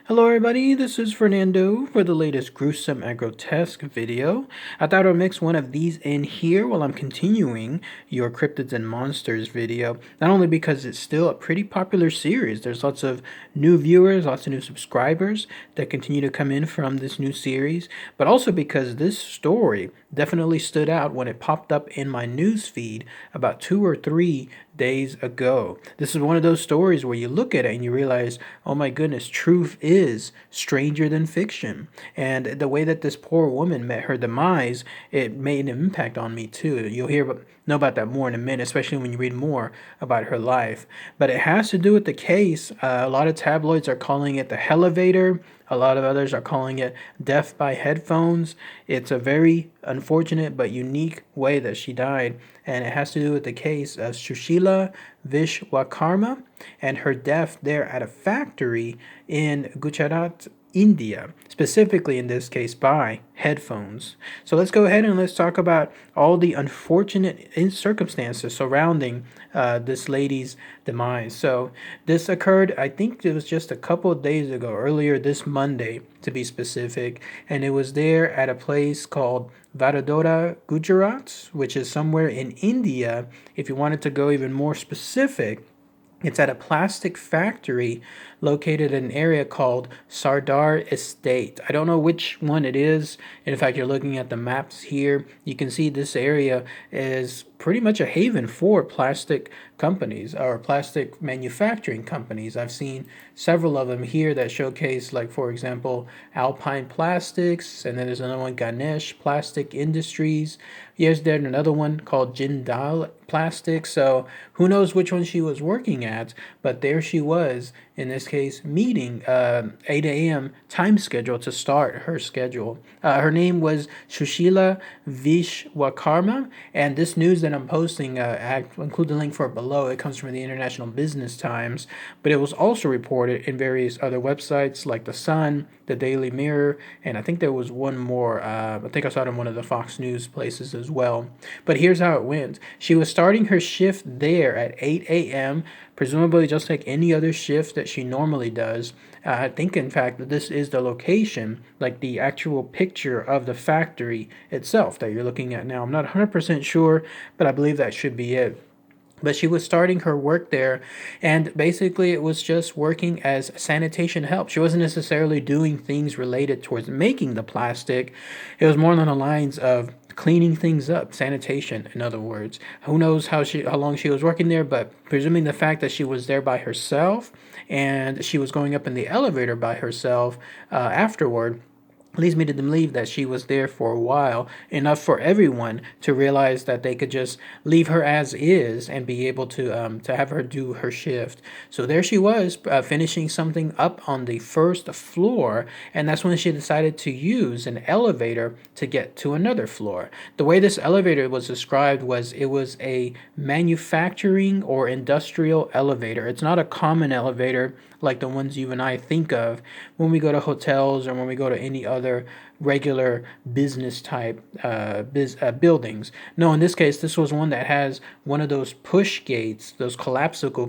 Hello everybody, this is Fernando for the latest Gruesome and Grotesque video. I thought I'd mix one of these in here while I'm continuing your Cryptids and Monsters video. Not only because it's still a pretty popular series, there's lots of new viewers, lots of new subscribers that continue to come in from this new series, but also because this story definitely stood out when it popped up in my news feed about 2 or 3 days ago. This is one of those stories where you look at it and you realize, oh my goodness, truth is stranger than fiction. And the way that this poor woman met her demise, it made an impact on me too. Know about that more in a minute, especially when you read more about her life. But it has to do with the case. A lot of tabloids are calling it the Hellevator. A lot of others are calling it death by headphones. It's a very unfortunate but unique way that she died, and it has to do with the case of Sushila Vishwakarma and her death there at a factory in Gujarat, India, specifically in this case by headphones. So let's go ahead and let's talk about all the unfortunate circumstances surrounding this lady's demise. So this occurred, I think it was just a couple of days ago, earlier this Monday to be specific, and it was there at a place called Vadodara, Gujarat, which is somewhere in India. If you wanted to go even more specific, it's at a plastic factory located in an area called Sardar Estate. I don't know which one it is. In fact, you're looking at the maps here. You can see this area is pretty much a haven for plastic companies or plastic manufacturing companies. I've seen several of them here that showcase, like, for example, Alpine Plastics, and then there's another one, Ganesh Plastic Industries. Here's there another one called Jindal Plastics. So who knows which one she was working at, but there she was, in this case, meeting 8 a.m. time schedule to start her schedule. Her name was Sushila Vishwakarma, and this news that I'm posting, I'll include the link for it below. It comes from the International Business Times, but it was also reported in various other websites like The Sun, the Daily Mirror, and I think there was one more. I think I saw it in one of the Fox News places as well. But here's how it went. She was starting her shift there at 8 a.m., presumably just like any other shift that she normally does. I think, in fact, that this is the location, like the actual picture of the factory itself that you're looking at now. I'm not 100% sure, but I believe that should be it. But she was starting her work there, and basically it was just working as sanitation help. She wasn't necessarily doing things related towards making the plastic. It was more along the lines of cleaning things up, sanitation, in other words. Who knows how long she was working there, but presuming the fact that she was there by herself and she was going up in the elevator by herself afterward, leads me to believe that she was there for a while, enough for everyone to realize that they could just leave her as is and be able to have her do her shift. So there she was, finishing something up on the first floor, and that's when she decided to use an elevator to get to another floor. The way this elevator was described was it was a manufacturing or industrial elevator. It's not a common elevator like the ones you and I think of when we go to hotels or when we go to any other regular business type buildings. No, in this case, this was one that has one of those push gates, those collapsible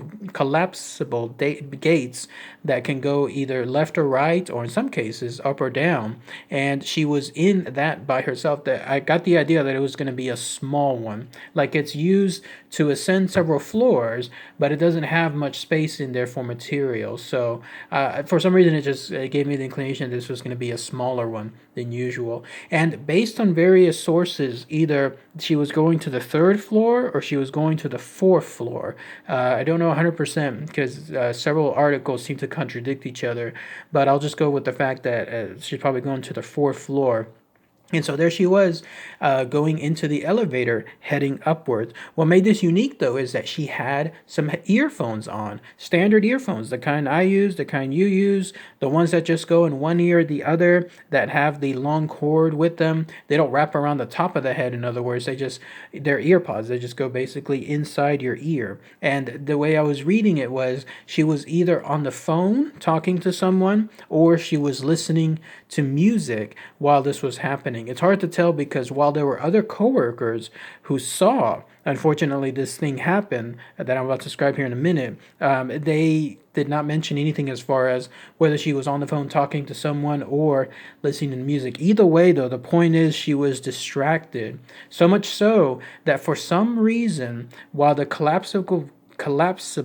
gates that can go either left or right, or in some cases up or down. And she was in that by herself. That I got the idea that it was going to be a small one, like it's used to ascend several floors, but it doesn't have much space in there for materials. So for some reason, it just gave me the inclination that this was going to be a smaller one than usual. And based on various sources, either she was going to the third floor or she was going to the fourth floor. I don't know 100% because several articles seem to contradict each other, but I'll just go with the fact that she's probably going to the fourth floor. And so there she was, going into the elevator, heading upwards. What made this unique, though, is that she had some earphones on, standard earphones, the kind I use, the kind you use, the ones that just go in one ear or the other, that have the long cord with them. They don't wrap around the top of the head, in other words. They're ear pods. They just go basically inside your ear. And the way I was reading it was she was either on the phone talking to someone or she was listening to music while this was happening. It's hard to tell because while there were other coworkers who saw unfortunately this thing happened that I'm about to describe here in a minute. They did not mention anything as far as whether she was on the phone talking to someone or listening to music. Either way, though, the point is she was distracted. So much so that for some reason, while the collapsible,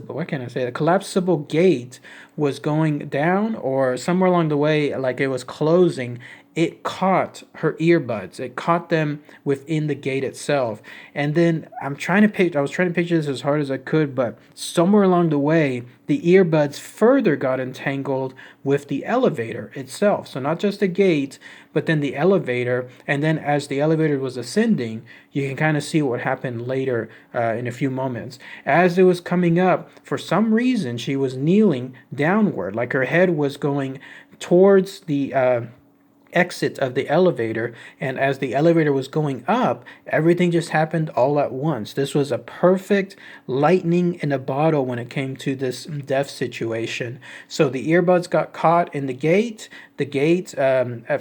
what can I say? The collapsible gate was going down, or somewhere along the way, like it was closing, it caught her earbuds. It caught them within the gate itself. And then I was trying to picture this as hard as I could, but somewhere along the way, the earbuds further got entangled with the elevator itself. So not just the gate, but then the elevator. And then as the elevator was ascending, you can kind of see what happened later in a few moments. As it was coming up, for some reason, she was kneeling downward, like her head was going towards the exit of the elevator, and as the elevator was going up, everything just happened all at once. This was a perfect lightning in a bottle when it came to this death situation. So the earbuds got caught in the gate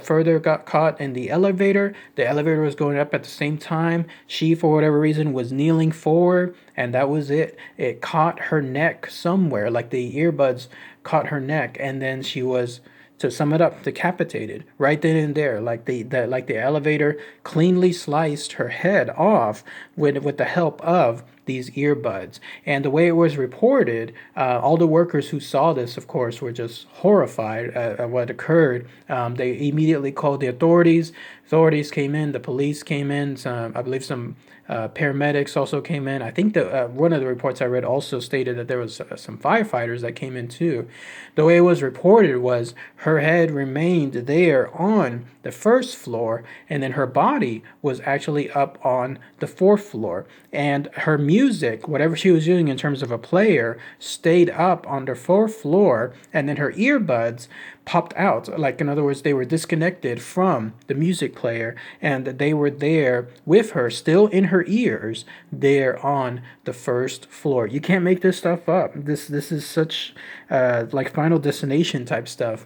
further got caught in the elevator was going up at the same time. She, for whatever reason, was kneeling forward, and that was it caught her neck somewhere, like the earbuds caught her neck, and then she was, to sum it up, decapitated right then and there. Like the elevator cleanly sliced her head off with the help of these earbuds. And the way it was reported, all the workers who saw this, of course, were just horrified at what occurred. They immediately called the authorities. Authorities came in, the police came in, I believe some paramedics also came in. I think that one of the reports I read also stated that there was some firefighters that came in too. The way it was reported was her head remained there on the first floor, and then her body was actually up on the fourth floor. And her music, whatever she was using in terms of a player, stayed up on the fourth floor, and then her earbuds popped out. Like, in other words, they were disconnected from the music player, and they were there with her, still in her ears, there on the first floor. You can't make this stuff up. This is such like Final Destination type stuff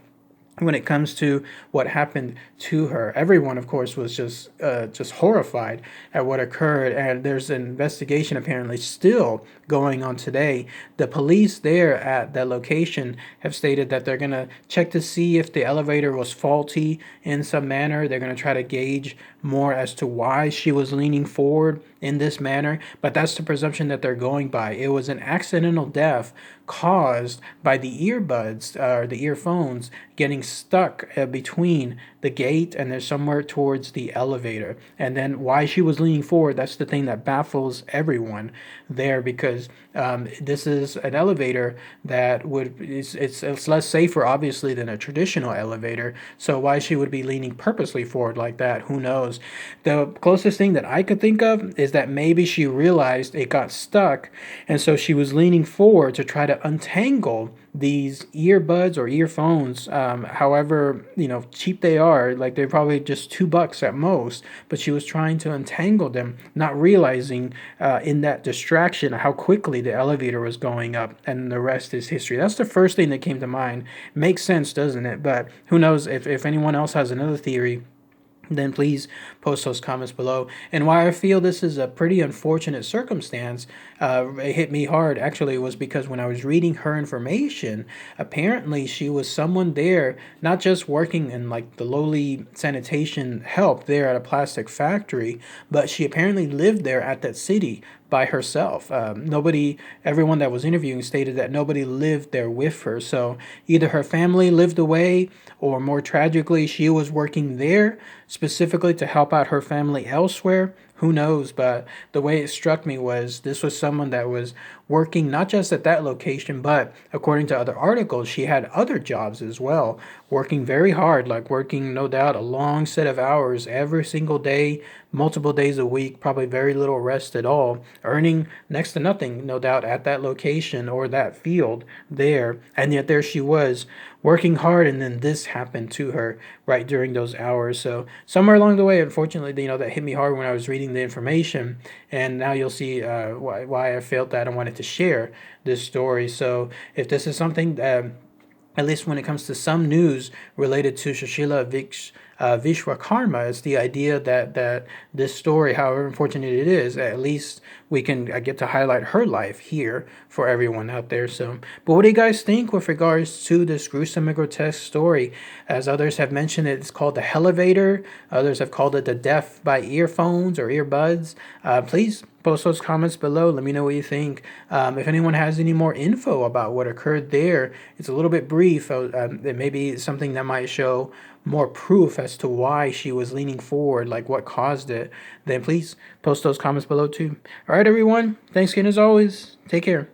when it comes to what happened to her. Everyone, of course, was just horrified at what occurred, and there's an investigation apparently still going on today. The police there at that location have stated that they're going to check to see if the elevator was faulty in some manner. They're going to try to gauge more as to why she was leaning forward in this manner, but that's the presumption that they're going by. It was an accidental death caused by the earbuds or the earphones getting stuck between the gate and there's somewhere towards the elevator. And then why she was leaning forward, that's the thing that baffles everyone there, because this is an elevator that it's less safer obviously than a traditional elevator. So why she would be leaning purposely forward like that, who knows? The closest thing that I could think of is that maybe she realized it got stuck, and so she was leaning forward to try to untangle these earbuds or earphones, however cheap they are. Like, they're probably just $2 at most, but she was trying to untangle them, not realizing in that distraction how quickly the elevator was going up, and the rest is history. That's the first thing that came to mind. Makes sense, doesn't it? But who knows, if anyone else has another theory, then please post those comments below. And why I feel this is a pretty unfortunate circumstance, it hit me hard actually, was because when I was reading her information, apparently she was someone there, not just working in like the lowly sanitation help there at a plastic factory, but she apparently lived there at that city by herself. Everyone that was interviewing stated that nobody lived there with her. So either her family lived away, or more tragically, she was working there specifically to help out her family elsewhere. Who knows? But the way it struck me was this was someone that was working not just at that location, but according to other articles, she had other jobs as well, working very hard, like working, no doubt, a long set of hours every single day, multiple days a week, probably very little rest at all, earning next to nothing, no doubt, at that location or that field there. And yet there she was working hard, and then this happened to her right during those hours. So somewhere along the way, unfortunately, that hit me hard when I was reading the information, and now you'll see why I felt that I wanted to share this story. So if this is something that, at least when it comes to some news related to Sushila Vik's Vishwakarma. It's the idea that this story, however unfortunate it is, at least we can get to highlight her life here for everyone out there. So, but what do you guys think with regards to this gruesome and grotesque story? As others have mentioned, it's called the Elevator. Others have called it the death by earphones or earbuds. Please post those comments below. Let me know what you think. If anyone has any more info about what occurred there, it's a little bit brief. It may be something that might show more proof as to why she was leaning forward, like what caused it. Then please post those comments below too. All right, everyone. Thanks again as always. Take care.